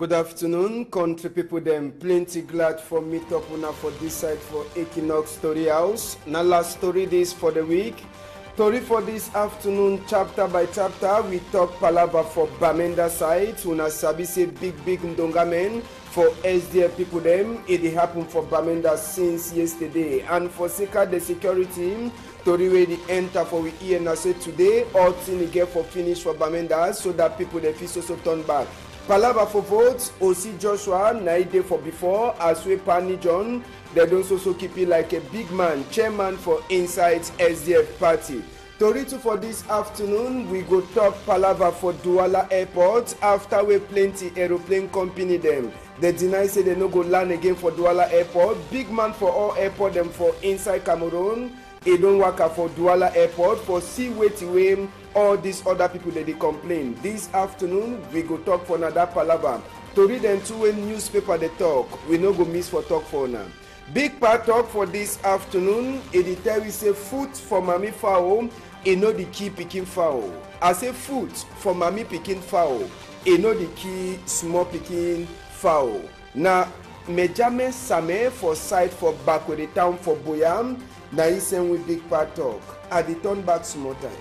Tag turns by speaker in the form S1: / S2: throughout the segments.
S1: Good afternoon, country people them. Plenty glad for meet up una for this side for Equinox Story House. Now last story this for the week. Story for this afternoon, chapter by chapter, we talk palava for Bamenda side. Una sabi say big ndonga men for SDF people them. It happened for Bamenda since yesterday. And for Sika the security, story where the enter for we here now say today, all thing get for finish for Bamenda so that people they feel so turn back. Palava for votes, OC Joshua, Naide for before, as we Pani John, they don't also keep it like a big man, chairman for inside SDF party. Toritu for this afternoon, we go talk Palava for Douala Airport after we plenty aeroplane company them. They deny say they no go land again for Douala Airport. Big man for all airport them for inside Cameroon. It don't work for Douala Airport for see waiting all these other people that they complain. This afternoon, we go talk for another palava. To read them to a newspaper they talk, we no go miss for talk for now. Big part talk for this afternoon, it tell we say food for mommy fowl, it know the key picking fowl. I say food for mommy picking fowl, it know the key small picking fowl. Now, Mejame Same for site for back with the town for Boyam, now he send with big part talk. I the turn back small time.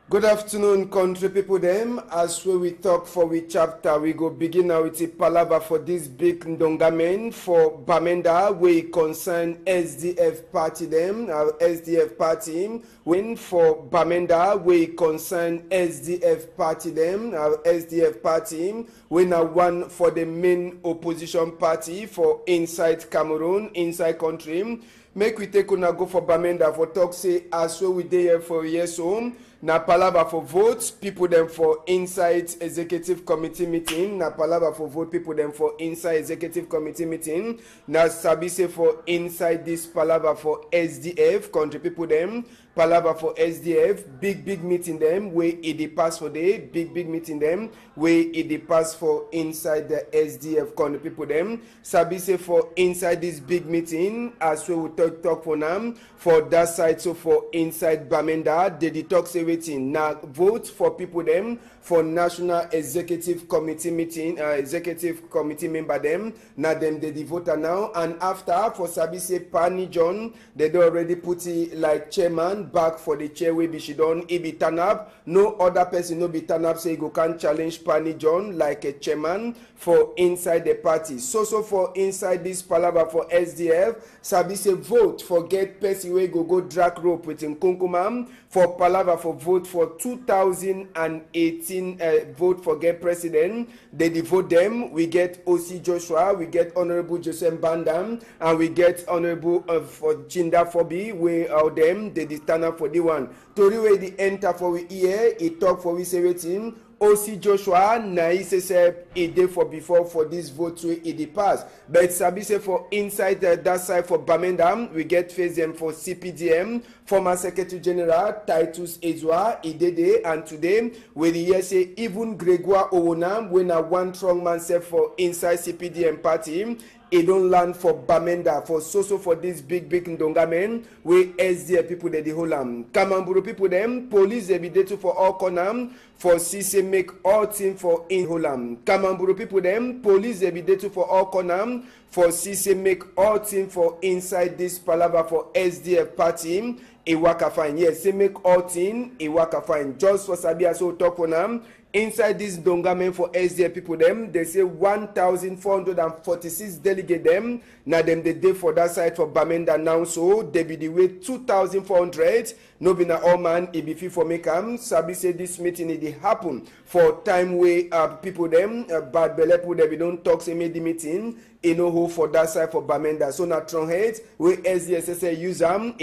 S1: Good afternoon, country people them. As we talk for we chapter, we go begin now with a palava for this big ndonga men for Bamenda, we concern SDF party them, our SDF party. When for Bamenda, we concern SDF party them, our SDF party. We now one for the main opposition party for inside Cameroon, inside country. Make we take una go for Bamenda for talk say as well we dey here for years home. Na palava for votes, people them for inside executive committee meeting. Na palava for vote, people them for inside executive committee meeting. Na sabi say for inside this palava for SDF, country people them. Palava for SDF, big meeting them, where it pass for day, big meeting them, where it pass for inside the SDF country people them. Sabi say for inside this big meeting, as we will talk for now, for that side, so for inside Bamenda, they talk say waiting. Now vote for people them for National Executive Committee meeting, executive committee member them. Now them they vote now, and after for Sabi say Pani John, they do already put it like chairman back for the chair we be she done. He be turn up. No other person no be turn up say go can challenge Pani John like a chairman for inside the party. So for inside this palava for SDF, Sabi say vote for get person we go drag rope with him Kunkumam for palava for vote for 2018 vote for get president. They vote them. We get OC Joshua, we get Honorable Joseph Bandam, and we get Honorable for Chinda Fobi. We out them. They stand up for the one. Tori way the enter for we here. He talk for we say waiting. OC Joshua, na he say it day for before for this vote to it pass. But Sabi say for inside that side for Bamenda, we get face them for CPDM, former Secretary General Titus Ezwa, Idede, and today we hear say even Gregoire Owonam, when a one strong man said for inside CPDM party. It don't land for Bamenda for for this big ndonga men we SDF people they the whole Kamamburu people them police they be there to for all corner for CC make all team for in Holam. Kamamburu people them police they be there to for all corner for CC make all team for inside this palava for SDF party. A waka fine, yes, they make all team a waka fine. Just for Sabia so talk for them. Inside this dongamen for SDF people them, they say 1,446 delegate them. Now them the day for that side for Bamenda now, so they be the way 2,400. No be na all man it be fit for make Sabi say this meeting it happen for time where people them bad belle people they be don't talk say made the meeting. No hope for that side for Bamenda. So na strong head where SDSS use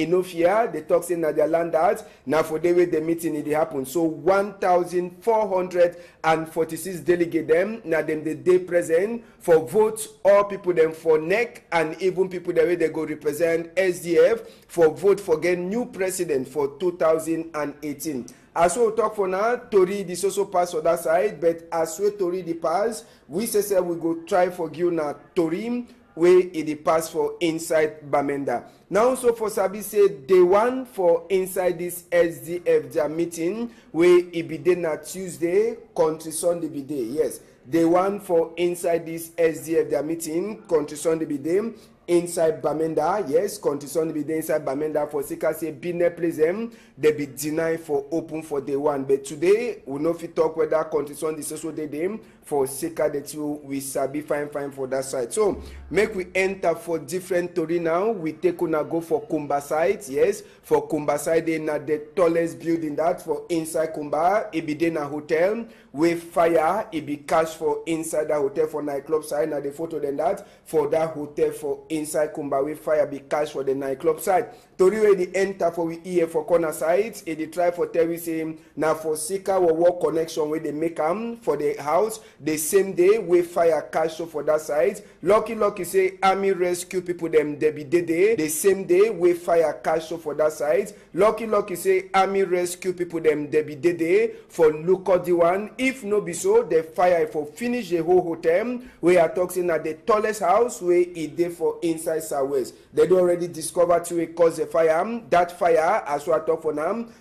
S1: no fear. They talk say na their land out. Now for the way the meeting it happen. So 1,446 delegate them. Now them the day present for vote all people them for neck and even people the way they go represent SDF for vote for get new president for 2018. as we talk for now, Tori the also pass for that side, but as we Tori the pass, we say we go try for you now Tori where it pass for inside Bamenda. Now so for Sabi say day one for inside this SDF their meeting where it be day na Tuesday, country Sunday be day. Yes, day one for inside this SDF their meeting, country Sunday be day. Inside Bamenda, yes, condition be there inside Bamenda for Sika say Bine place them, they be denied for open for day one. But today we know if you talk whether condition this also day them for Sika that you we sabi fine for that side. So make we enter for different story now. We take una go for Kumba side, yes, for Kumba side they na the tallest building that for inside Kumba, it be there na hotel with fire, it be cash for inside that hotel for nightclub side. Now the photo then that for that hotel for inside Kumba with fire be cash for the nightclub side. Tori where the enter for we here for corner side, it dey try for tell we say now for Sika or work connection where they make them for the house the same day with fire cash for that side. Lucky say army rescue people them they be day the same day with fire cash for that side. Lucky say army rescue people them they be day for look at the one. If no be so, the fire for finish the whole hotel. We are talking at the tallest house where it dey for inside Southwest. They do already discover to cause the fire. That fire, as we are talking for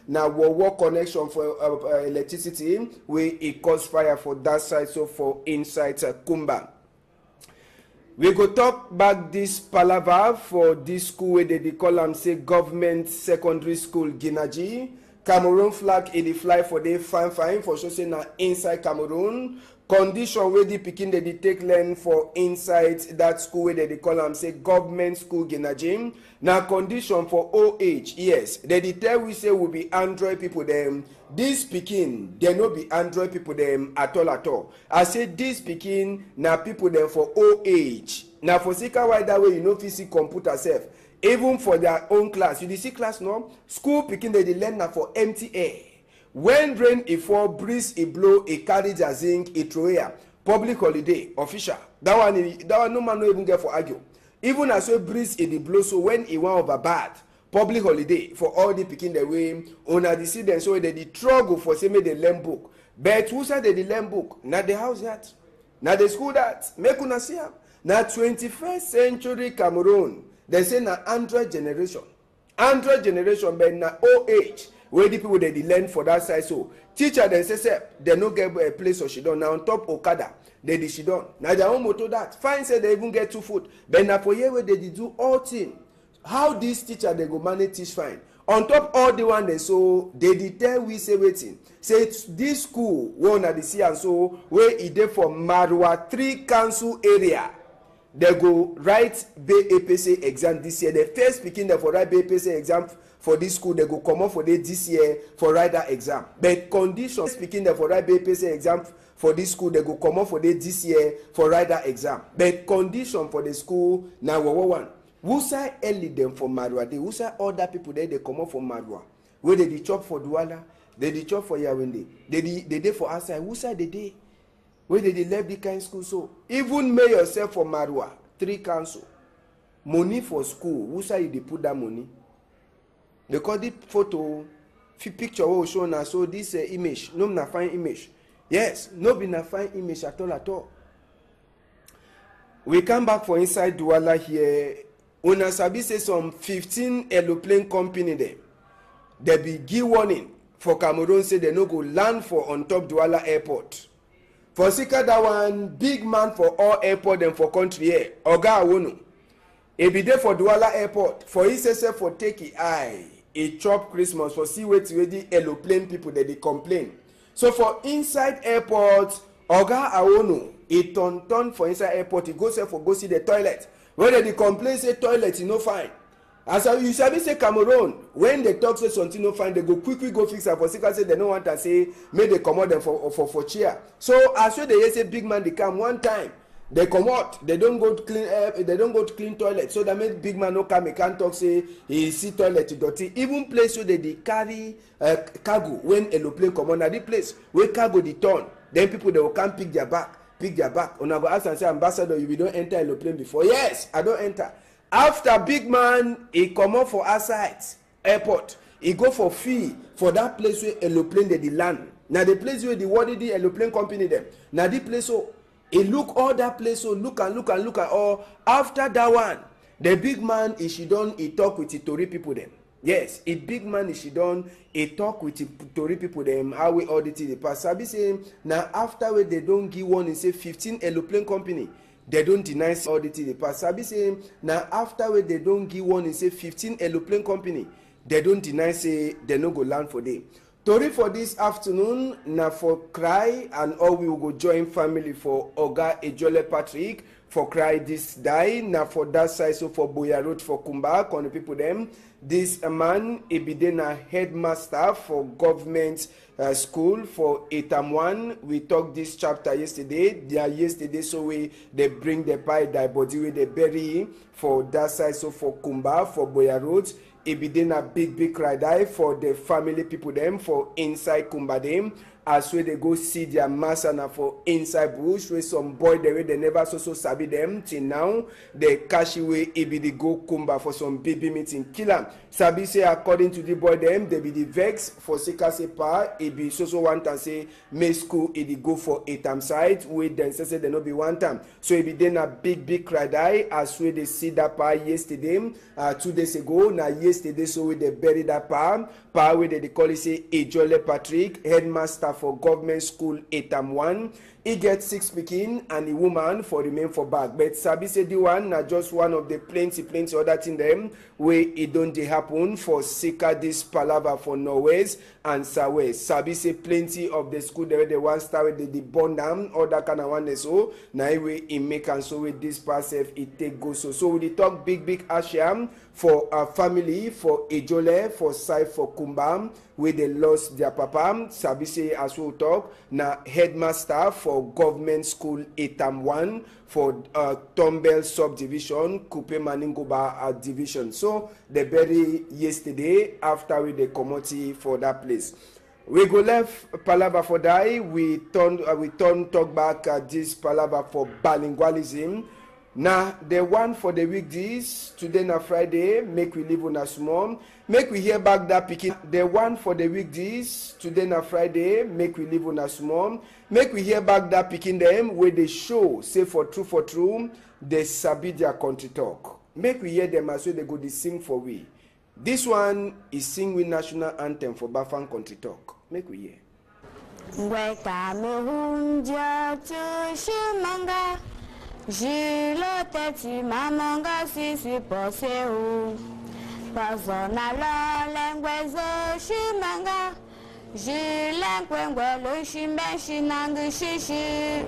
S1: now war connection for electricity where it cause fire for that side. So for inside Kumba. We go talk back this palaver for this school where they call them say government secondary school Ginaji. Cameroon flag in the fly for the fine for sure say na inside Cameroon. Condition where the pikin they take learn for inside that school where they call them say government school Ginaji. Now condition for OH, yes. They tell we say will be Android people them. This pikin they no be Android people them at all. I say this pikin na people them for OH. Now for Sika why that way you know if see computer self. Even for their own class, you see class no school picking they learn now for empty air. When rain e fall, breeze e blow, e carry their zinc, e throw here. Public holiday official. That one no man no even get for argue. Even as well breeze e blow, so when e want over bad, public holiday for all the picking the way una the students so they struggle for say make they learn book. But who said they learn book? Not the house that, not the school that. Make una see am. Now 21st century Cameroon. They say na Android generation, but na OH where the people they learn for that side. So teacher then say they no get a place or she don't. Now on top Okada they did she don't. Now their own motor that fine say they even get 2 foot. But now for here where they did do all thing. How this teacher they go manage teach fine. On top all the one they so they did tell we say waiting. Say this school one at the sea and so where it dey for Marwa 3 council area. They go write BAPC exam this year. The first picking them for write BAPC exam for this school, they go come up for this year for write that exam. But conditions picking them for write BAPC exam for this school, they go come up for this year for write that exam. But condition for the school now one. Who say early them for Marwa? Who say other people there they come up for Marwa? Where they chop for Douala, they chop for Yawende, they dey for outside. Who say they dey? Where they left the kind school so even may yourself for Marwa 3 council money for school who say they put that money they call it photo picture what show now so this image no na fine image yes no be na fine image at all. We come back for inside Douala here. Una sabi say some 15 aeroplane company there they be give warning for Cameroon say they no go land for on top Douala airport. For Sika that one big man for all airport and for country here. Oga Awono. E be there for Douala airport. For himself for take eye. A chop Christmas for see where the aeroplane people that they complain. So for inside airport, Oga Awono, he turn for inside airport, he goes there for go see the toilet. When they complain say toilet is no fine. As you sabi say Cameroon, when they talk say something no fine, they go quickly go fix it. For Sika say they don't want to say make they come out them for chair. So as well they say big man they come one time, they come out, they don't go to clean they don't go to clean toilet. So that make big man no come, he can't talk say he see toilet dirty. Even place where they carry cargo when aeroplane come on at the place where cargo the turn, then people they will come pick their back. Una go ask and say ambassador, you don't enter aeroplane before. Yes, I don't enter. After big man he come up for outside airport, He go for fee for that place where aeroplane dey land. Na the place where the world the aeroplane company dem. Na the place so he look all that place so look and all. After that one, the big man he talk with the Tory people dem. Yes, a big man is he talk with the Tory people them how we audit the past. Sabi say now after we they don't give one, he say 15 aeroplane company. They don't deny audit the past. Sabi say now after we they don't give one, he say 15 aeroplane company. They don't deny say they no go land for day. Tory for this afternoon now for cry and all we will go join family for Oga Ejole Patrick for cry this die now for that side so for Boya Road for Kumba on the people them. This man he be then a headmaster for government school for Etam 1. We talked this chapter yesterday. So they bring the pie die body where they bury for that side so for Kumba for Boya Road. He be then a big cry die for the family people them for inside Kumba them. As where they go see their master now for inside bush where some boy they never so sabi them till now they cash away he be the go Kumba for some baby meeting kill am. Sabi say according to the boy them they be the vex for Sika Sepa he be so want and say may school he go for Etam side where then say they no be one time. So he be then a big cry die as where they see that pa yesterday 2 days ago now yesterday so where they bury that pa where they call it say Ejole Patrick headmaster for government school Etam 1. He get 6 pikin and a woman for remain for back. But Sabi say the one na just one of the plenty other thing them where it don't dey happen for Sika this palava for Norwest and Southwest. Sabi say plenty of the school there they want start with the burn down all that kind of one so now way he make and so with this pass it take go so we talk big Asham for a family for Ejole for side for Kumbam where they lost their papa. Sabi say as we talk na headmaster for government school Etam 1 for Tombel subdivision Kupe Maningoba division. So they bury yesterday after we the commodity for that place. We go left palava for die. We turn talk back this palava for bilingualism. Now the one for the weekdays today na Friday make we live on a small. Make we hear back that picking. The one for the weekdays today na Friday make we live on a small. Make we hear back that picking them where they show say for true they sabi their country talk. Make we hear them as well they go to sing for we. This one is sing with national anthem for Bafang country talk. Make we hear.
S2: Jilo teti mamanga sisi poseu Pazona la lengwezo shimanga Jile kwengwelo shimbeshi nangu shishi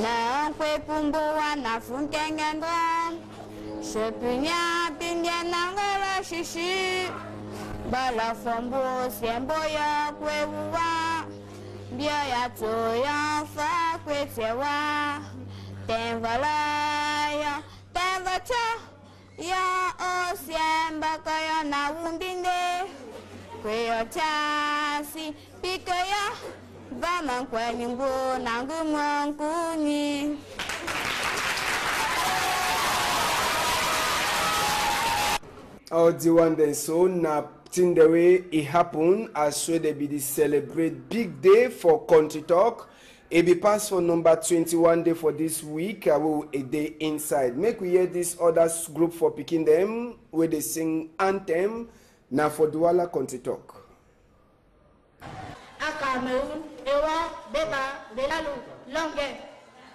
S2: Na kwe pumbu wana funkengendwa Shepunya pinye nangara shishi Bala fombu siembo ya kwe uwa Bio ya to ya fa kwe tewa Tenvalaya, tenvacha, ya osiemba kaya na umbinde, kweyo chasi, pikaya, vaman kwenye mbu nangu mwankuni.
S1: Oh, the one then so na thing the way it happen as so they be the celebrate big day for country talk. It be passed for number 21 day for this week. I will a day inside. Make we hear this other group for picking them where they sing anthem. Now for Douala country talk.
S3: Akameun, Ewa, Beba, Belalu, Longe.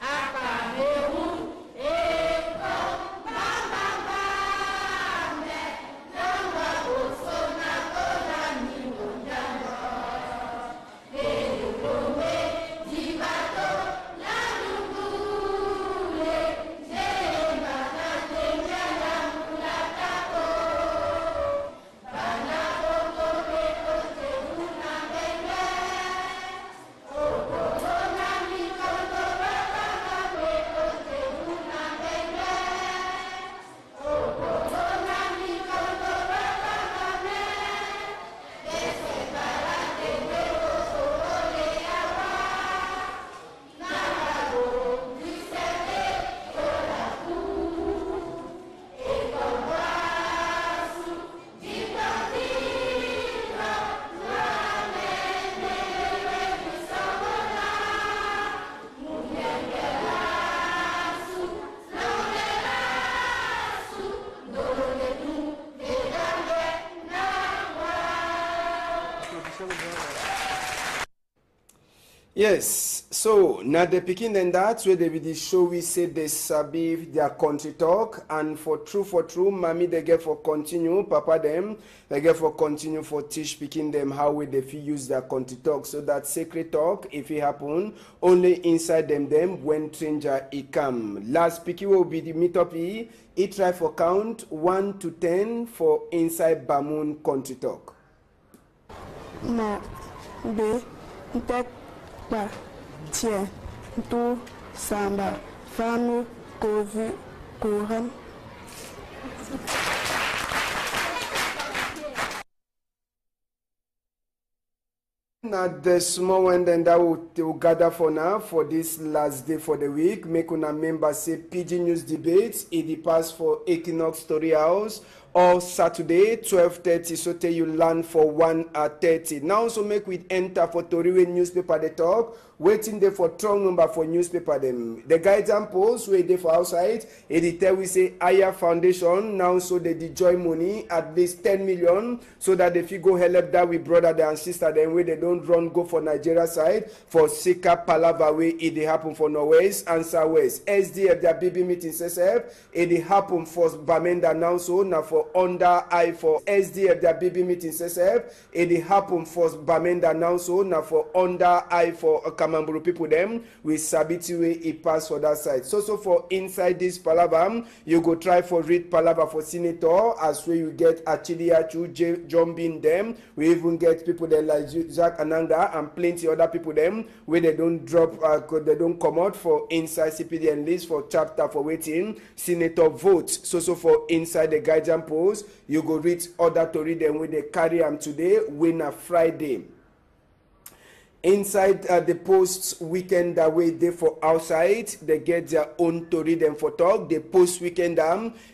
S3: Akameun, Ewa,
S1: Yes, so now the picking and that's where they will show we say they sabi their country talk, and for true, mommy they get for continue, papa them they get for continue for teach picking them how we they fit use their country talk, so that sacred talk if it happen only inside them when stranger it come. Last picking will be the meet up he try for count 1 to 10 for inside Bamun country talk.
S4: Na be tek ba tie tu samba fanu kovi kuhan.
S1: Now the small one then that will gather for now for this last day for the week. Make una member say PG News Debates. It pass for Equinox Story House all Saturday 12:30. So tell you learn for 1:30. Now so make we enter for Toriwe newspaper the talk. Waiting there for strong number for newspaper them. The guidance post where they for outside. It tell we say Aya Foundation now so they join money at least 10 million so that if you go help that with brother and sister then where they don't run go for Nigeria side for Sika Palava way it happen for Norwest and Southwest. SDF their BB meeting SSF it happen for Bamenda now so now for under I for SDF their BB meeting SSF it happen for Bamenda now so now for under I for Kamamburu people them with Sabiti way it pass for that side. So for inside this Palava you go try for read Palava for senator as where you get Achiliachu John Bin them. We even get people there like Zach Ananga and plenty other people them where they don't drop they don't come out for inside CPDN list for chapter for waiting senator votes. So for inside the guidance post you go read other to read them where they carry them today winner Friday. Inside the post weekend that way they for outside they get their own to read them for talk. The post weekend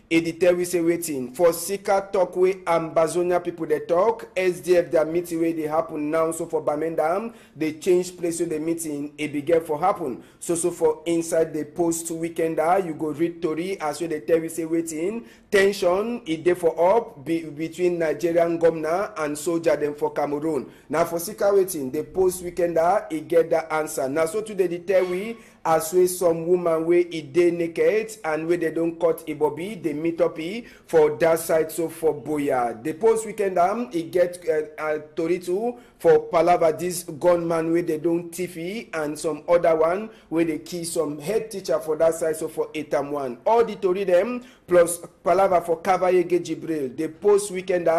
S1: editor we say waiting for Sika talk way and Bazonia people they talk. SDF their meeting way they happen now. So for Bamenda they change place of the meeting it began for happen. So for inside the post weekend you go read Tori as well they tell we say waiting tension it dey for up between Nigerian governor and soldier them for Cameroon. Now for Sika waiting the post weekend it get the answer. Now so today they tell we as way some woman way it dey naked and where they don't cut a bobby they meet up for that side. So for Boya the post weekend it get Tori too for Palava this gunman where they don't tiffy and some other one where they key some head teacher for that side. So for Etam 1 all the Tori them plus Palava for Kavayege Jibril the post weekend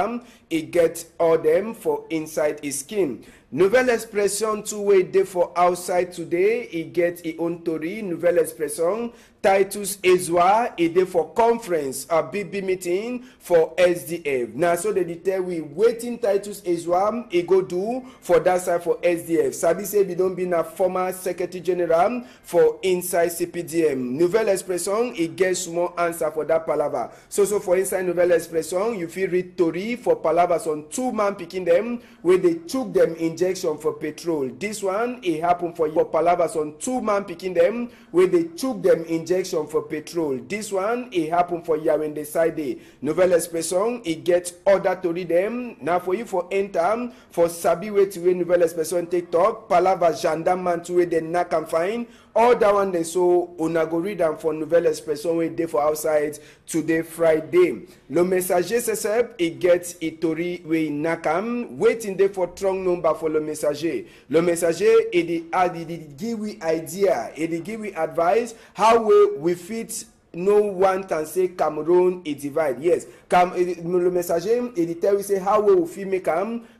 S1: it get all them for inside his scheme. Nouvelle Expression two way day for outside today. It get its own Tori. Nouvelle Expression Titus Ezwa a day for conference a BB meeting for SDF. Now so they tell we waiting Titus Ezwa he go do for that side for SDF. Sabi say we don't be a former Secretary General for inside CPDM. Nouvelle Expression it gets more answer for that Palava. So for inside Nouvelle Expression you feel read Tori for Palavas on 2 man picking them where they took them injection for petrol. This one it happened for Palavas on 2 man picking them where they took them injection for petrol. This one it happened for Yawende Side. Nouvelle Expression it gets order to read them. Now for you for enter for Sabi way to way Nouvelle Expression TikTok Palava gendarme man to way they not can find all that one they so una go read them for Nouvelle Expression way day for outside today Friday. Le Messager SSF it gets Itori way nakam waiting there for strong number for Le Messager. Le Messager it give we idea it give we advice how we fit no one can say Cameroon is divide. Yes, Le Messager it tell we say how we will fit make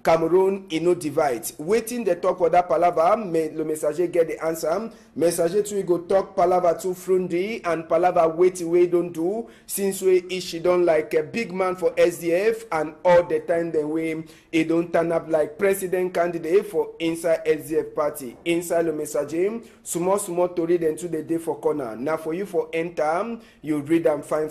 S1: Cameroon is no divide. Waiting the talk for that Palava, Le Messager get the answer. Messager too go talk Palava to Frundi and Palava wait way don't do since we she don't like a big man for SDF and all the time the way he don't turn up like president candidate for inside SDF party. Inside Le Messager small to read into the day for corner. Now for you for enter you read them fine.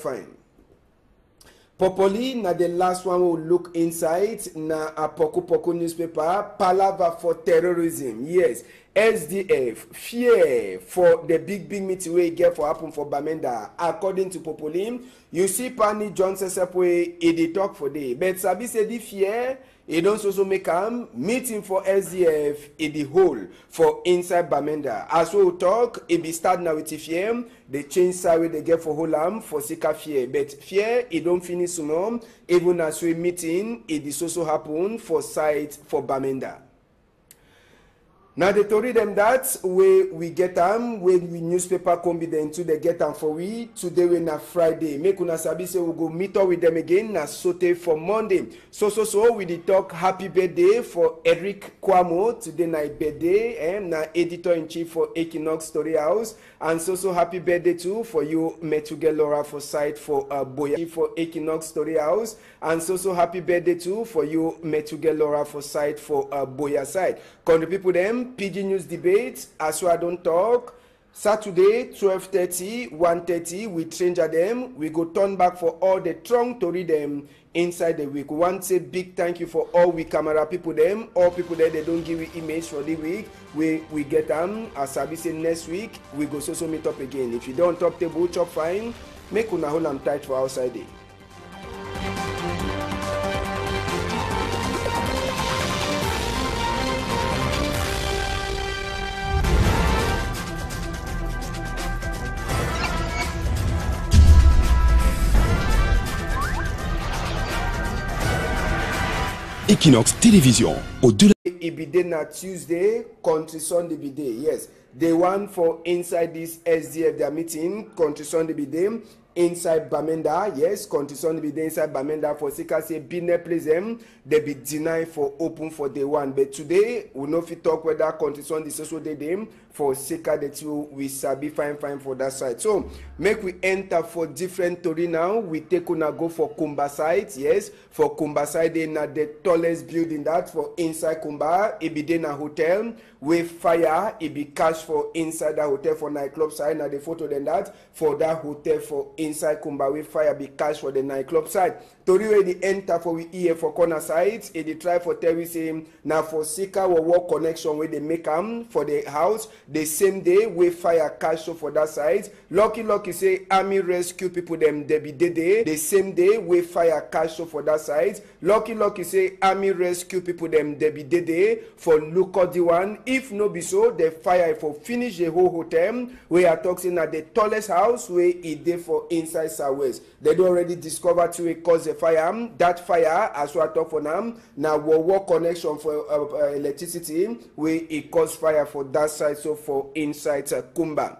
S1: Popoli na the last one will look inside na a Poku newspaper Palava for terrorism. Yes, SDF fear for the big meeting we get for happen for Bamenda. According to Popoli, you see Pani Johnson Sepwe it talk for day. But Sabi said the fear It also make a meeting for SDF in the whole for inside Bamenda. As we will talk, it be start now with Fear. They change side they get for Holam for Sika Fear. But Fear, it don't finish soon. Even as we meeting, it is also happen for site for Bamenda. Now they told them that we get them when we newspaper come be then to they get them for we today we na Friday. Make una sabi say we go meet up with them again na sote for Monday. So we did talk happy birthday for Eric Kwamo today na birthday na editor in chief for Equinox Story House, and so happy birthday too for you Metuge Laura for site for Boya for Equinox Story House, and so happy birthday too for you Metuge Laura for site for Boya side. Country people them PG News debate as well don't talk Saturday 12:30 1:30 we change them. We go turn back for all the trunk to read them inside the week. We want to say big thank you for all we camera people them, all people there they don't give you image for the week. We get them as I say next week we go so meet up again. If you don't top table chop fine, make una hold them tight for outside day.
S5: Equinox Télévision, au-delà.
S1: It be day na Tuesday, Country Sunday be day. Yes, the one for inside this SDF their meeting, Country Sunday be day. Inside Bamenda, yes, Country Sunday be day inside Bamenda for Sika say Bine place them, they be denied for open for day one. But today, we know if you talk whether Country Sunday so they them for Sika that you we sabi fine for that side. So make we enter for different story now. We take una go for Kumba side, yes, for Kumba side they na the tallest building that for inside Kumba. It be then a hotel with fire. It be cash for inside that hotel for nightclub side. Now the photo then that for that hotel for inside Kumba with fire be cash for the nightclub side. Tori where the enter for we here for corner side. It they try for tell we say now for Sika or work connection where they make them for the house the same day with fire cash for that side. Lucky say army rescue people them they be day the same day with fire cash for that side. Lucky say army rescue people them they be day for look at the one. If no be so, the fire for finish the whole hotel. We are talking at the tallest house where it did for inside Southwest. They do already discover to a cause the fire. That fire, as we are talking for now, now work connection for electricity where it cause fire for that side. So for inside Kumba.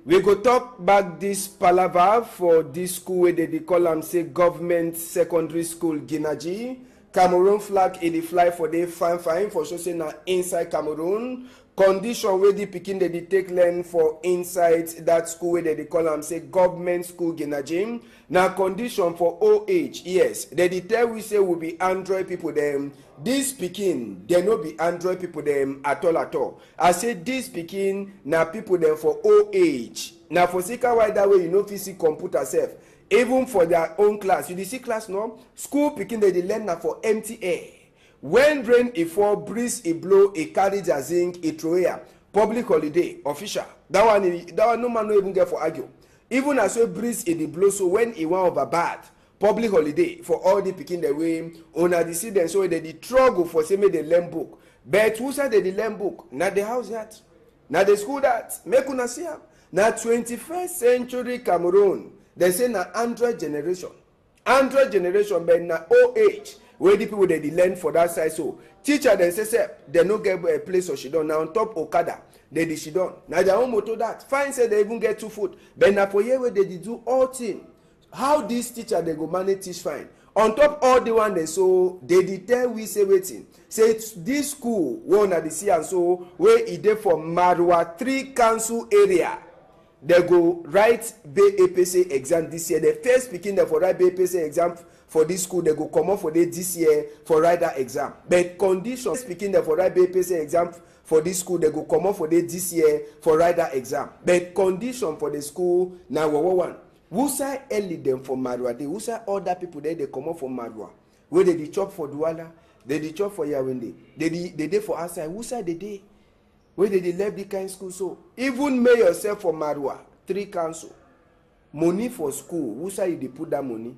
S1: We go talk back this palaver for this school where they call them say government secondary school Ginaji. Cameroon flag in the fly for the fine for so say na inside Cameroon. Condition where the pikin they take learn for inside that school where they call them say government school Ginaji. Now condition for OH, yes. They tell we say will be Android people them. This pikin they no be Android people them at all. I say this pikin na people them for OH. Now for Sika why that way you know see computer self. Even for their own class, you see class no school picking they learn now for empty air. When rain it fall, breeze it blow, it carries a zinc, it throw air. Public holiday, official. That one no man no even get for argue. Even as well breeze it blow, so when it went over bad, public holiday for all the picking the way on a decision so they struggle for say make the learn book. But who said they learn book? Not the house that, not the school that. Make una see am. Now 21st century Cameroon. They say na Android generation, but na OH where the people they learn for that side. So teacher then say they no get a place or she don't. Now on top Okada they did she don't. Now their own motor that fine say they even get 2 foot. But now for here where they do all thing. How this teacher they go manage teach fine. On top all the one they so they did tell we say waiting. Say this school one at the sea and so where it dey for Marwa 3 council area. They go write BAPC exam this year. The first speaking there for write BAPC exam for this school, they go come up for this year for write that exam. But condition speaking there for write BAPC exam for this school, they go come up for this year for write that exam. But condition for the school now one. Who say early them for Marwa? They who say other people there they come up for Marwa. Where they chop for Douala, they chop for Yawende, they dey for outside. Who say they dey? Where they left the kind school so even make yourself for Marwa 3 council money for school who say they put that money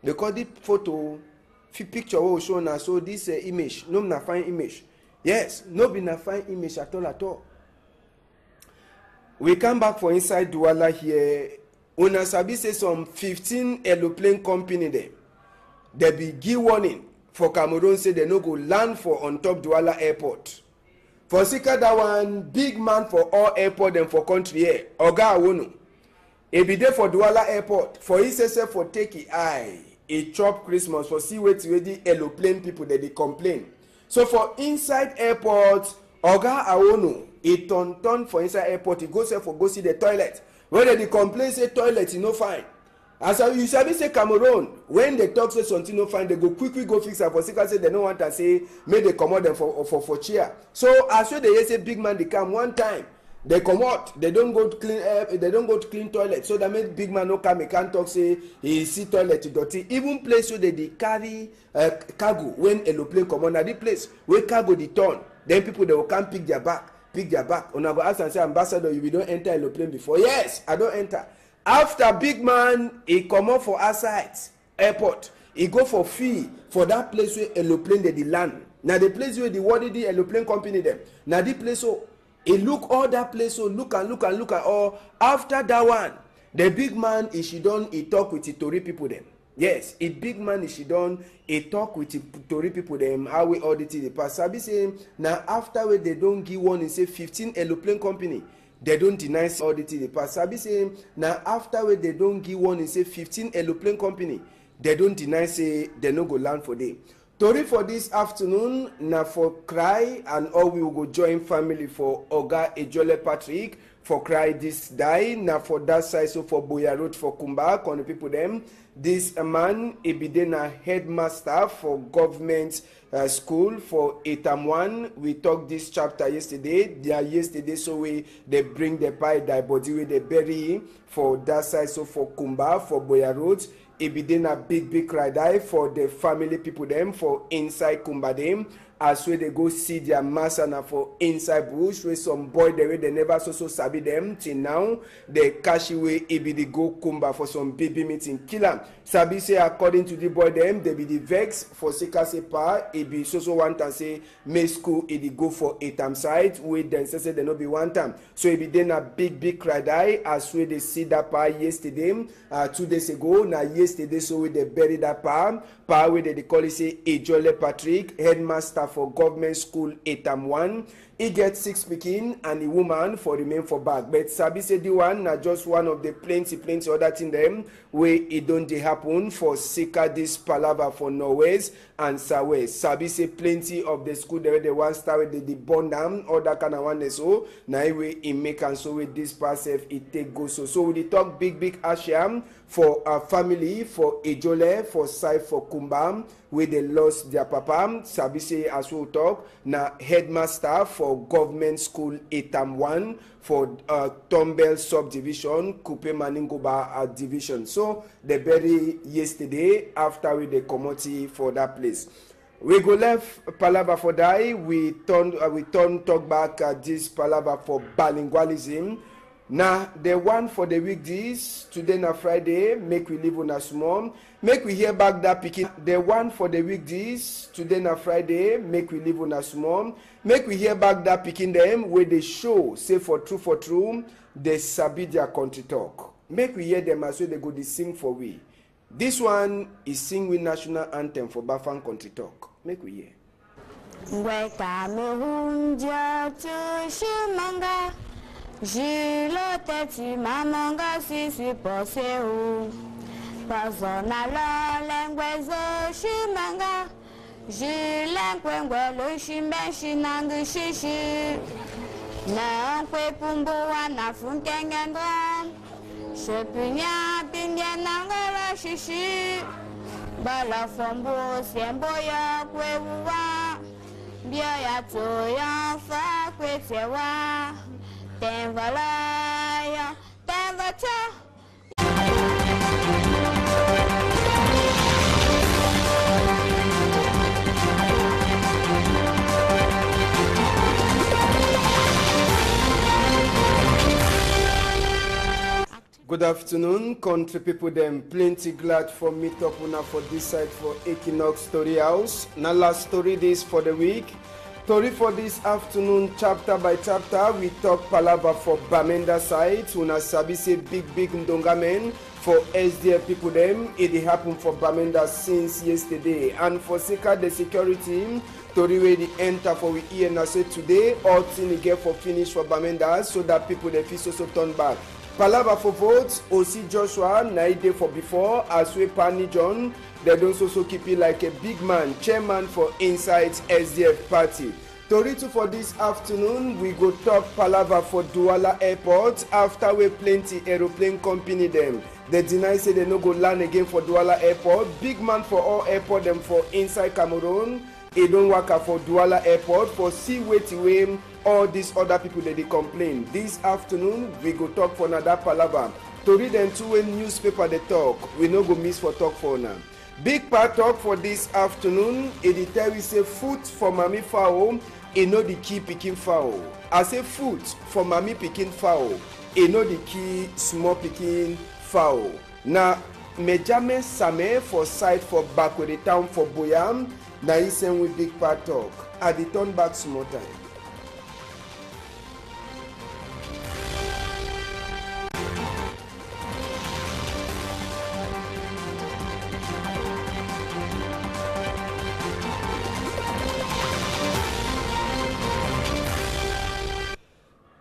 S1: they call it photo picture wey we show na so this image no na fine image. Yes, no be na fine image at all. We come back for inside Douala here. Una sabi say some 15 aeroplane company dem. They be give warning for Cameroon say they no go land for on top Douala airport. For Sika that one big man for all airport dem for country here. Oga Awono. E be there for Douala airport. For he say for take eye. A chop Christmas for see wetin wey the aeroplane people that they complain. So for inside airport, Oga Awono, he turn for inside airport, he go see the toilet. When they complain say toilet is no fine. As you sabi say Cameroon, when they talk say something no fine, they go quickly go fix it. For Sika say they no want to say make they comot them for chair. So as well they say big man they come one time. They come out, they don't go to clean toilet. So that make big man no come, he can't talk say he see toilet dirty. Even place where they carry cargo when aeroplane come on, na the place where cargo the turn. Then people they will come pick their back. Una go ask and say, ambassador, you don't enter aeroplane before. Yes, I don't enter. After big man he come up for outside airport, he go for fee for that place where aeroplane they land. Now the place where the what did the aeroplane company them. Now the place so. He look all that place, so look and all. After that one, the big man is she done. He talk with the Tory people them. Yes, a big man is she done. He talk with the Tory people them. How we audit the past. Sabi say now after they don't give one, he say 15 aeroplane company. They don't deny audit the past. Sabi say now after they don't give one, he say 15 aeroplane company. They don't deny say they no go land for them. Tori for this afternoon, na for cry and all we will go join family for Oga Ejole Patrick for cry this die. Na for that side so for Boya Road for Kumba, on the people them. This man, he be then a headmaster for government school for Etam1. We talked this chapter yesterday. So they bring the pie, the body where they bury for that side so for Kumba, for Boya Road. It be then a big cry die for the family people them for inside Kumba them. As where they go see their master na for inside bush where some boy they never so sabi them till now they cash away it be the go Kumba for some baby meeting killer. Sabi say according to the boy them they be the vex for Sika Sepa it be so want to say may school it the go for Etam side where then say they no be one time. So it be then a big cry die as where they see that pa yesterday 2 days ago now yesterday so where they bury that pa where they call it say Ejole Patrick headmaster for government school Etam1. He gets 6 pikin and a woman for remain for back. But Sabi say the one na just one of the plenty other thing them where it don't dey happen for Sika this palava for Norway's and Sawe. Sabi say plenty of the school there they want start with the burn down or that kind of one so now way in make and so with this pass it take go so we talk big Asham for a family for Ejole for side for Kumbam where they lost their papa. Sabi say as we talk na headmaster for government school Etam1 for Tombel subdivision Kupe Maningoba division. So they bury yesterday after we the commodity for that place. We go left palava for die. We turn talk back at this palava for bilingualism. Now the one for the weekdays today na Friday. Make we live on a small. Make we hear back that picking. The one for the weekdays today na Friday. Make we live on a small. Make we hear back that picking them where they show say for true they sabi their country talk. Make we hear them as well they go to sing for we. This one is sing with national anthem for Bafang country talk. Make we hear.
S2: Jilote ti mamanga sisi poseu Pazona la lengwezo shimanga Jilenkwe lo shimbe shinangu shishi Na kwe pumbuwa na funkengendwa Shepinya pindia nangara shishi Bala fombo siembo ya kwe uwa Bia ya to ya fa kwe tewa Tenvalaya, tenvacha.
S1: Good afternoon, country people them. Plenty glad for meet up una for this side for Equinox Story House. Now last story this for the week. Story for this afternoon, chapter by chapter, we talk palava for Bamenda side. Una sabi say big ndongamen for SDF people them. It happened for Bamenda since yesterday. And for Sika the security, story where the enter for we here and say today, all thing get for finish for Bamenda so that people they feel so turn back. Palava for votes, OC Joshua, Naide for before, as we Pani John, they don't also keep it like a big man, chairman for inside SDF party. Toritu for this afternoon, we go talk Palava for Douala Airport after we plenty aeroplane company them. They deny say they no go land again for Douala Airport. Big man for all airport them for inside Cameroon. It don't work for Douala Airport for see waiting way. All these other people that they complain. This afternoon, we go talk for another palava. To read them to a newspaper they talk. We no go miss for talk for now. Big part talk for this afternoon. It tell we say food for Mami Fowl. It know the key picking fowl. I say food for Mami picking fowl. It know the key small picking fowl. Now, Mejame Same for site for back with the town for Boyam. Now he send with big part talk. I the turn back small time.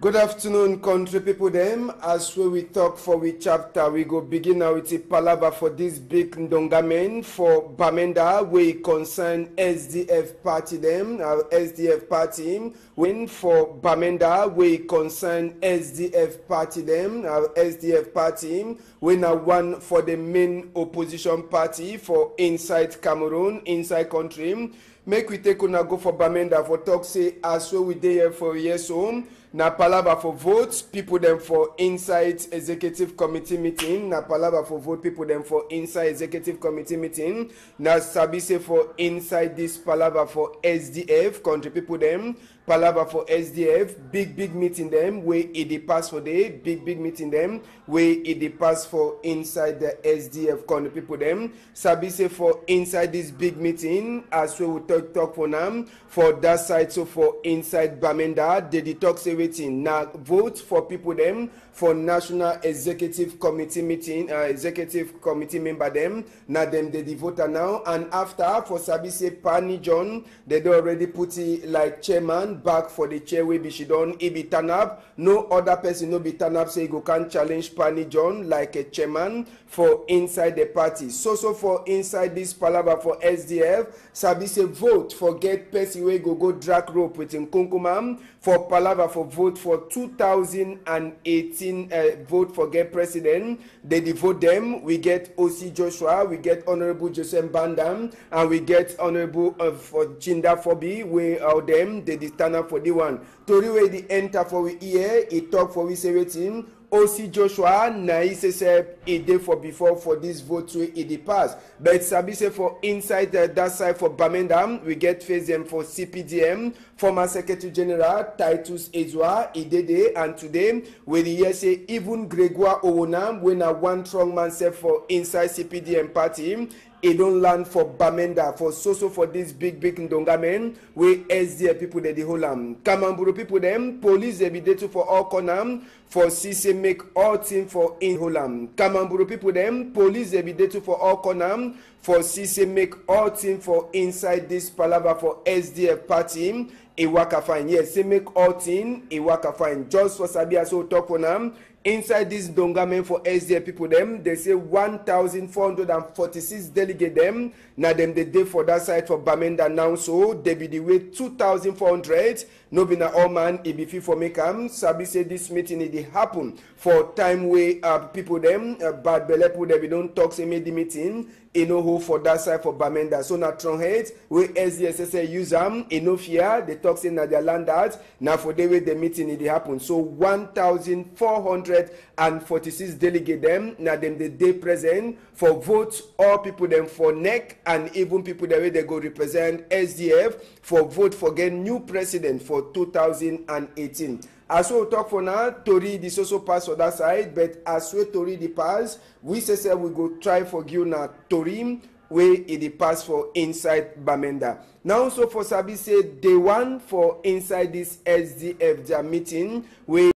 S1: Good afternoon, country people them. As we talk for we chapter, we go begin now with a palava for this big ndongamen for Bamenda, we concern SDF party them, our SDF party. When for Bamenda, we concern SDF party them, our SDF party. We now one for the main opposition party for inside Cameroon, inside country. Make we take una go for Bamenda for talk say as well we dey here for years home. Na palava for votes, people them for inside executive committee meeting. Na palava for vote, people them for inside executive committee meeting. Na sabi say for inside this palava for SDF, country people them. Palava for SDF, big meeting them, where it pass for day, big meeting them, where it pass for inside the SDF country people them. Sabi say for inside this big meeting, as we will talk for now, for that side, so for inside Bamenda, they talk say waiting. Now vote for people them for National Executive Committee meeting, executive committee member them. Now them they vote now, and after for Sabi say Pani John, they do already put it like chairman back for the chair we be she done. He be turn up. No other person no be turn up say go can challenge Pani John like a chairman for inside the party. So for inside this palava for SDF, Sabi say vote for get person we go drag rope with him Kunkumam for palava for vote for 2018 vote for get president. They vote them. We get OC Joshua, we get Honorable Joseph Bandam, and we get Honorable for Chinda Fobi. We out them. They stand up for the one. Tori way the enter for we here. He talk for we say waiting. OC Joshua, na he say it day for before for this vote to it pass. But Sabi say for inside that side for Bamenda, we get face them for CPDM, former Secretary General Titus Ezwa, Idede, and today we hear say even Gregoire Owonam, when a one strong man say for inside CPDM party. It don't land for Bamenda for so for this big ndongamen we SDF people they hold am. Kamamburu people them police they be there to for all corner for CC make all team for in Holam. Kamamburu people them police they be there to for all corner for CC make all team for inside this palava for SDF party. A waka fine, yes, they make all team a waka fine. Just for Sabia so talk for them. Inside this dongamen for SDF people them, they say 1,446 delegate them. Now them the day for that side for Bamenda now, so they be the way 2,400. No be na all man it be fit for make Sabi say this meeting it happen for time where people them bad belle people they be don't talk say made the meeting. No hope for that side for Bamenda. So na strong head where SDSS use them, no fear. They talk say na their land out. Now for the way the meeting it happen. So 1,446 delegate them. Now them the day present for vote all people them for NEC and even people the way they go represent SDF for vote for get new president for 2018. As we talk for now, Tori the also pass on that side, but as we Tori the pass, we say we go try for you now Tori where it pass for inside Bamenda. Now so for Sabi say day one for inside this SDF meeting where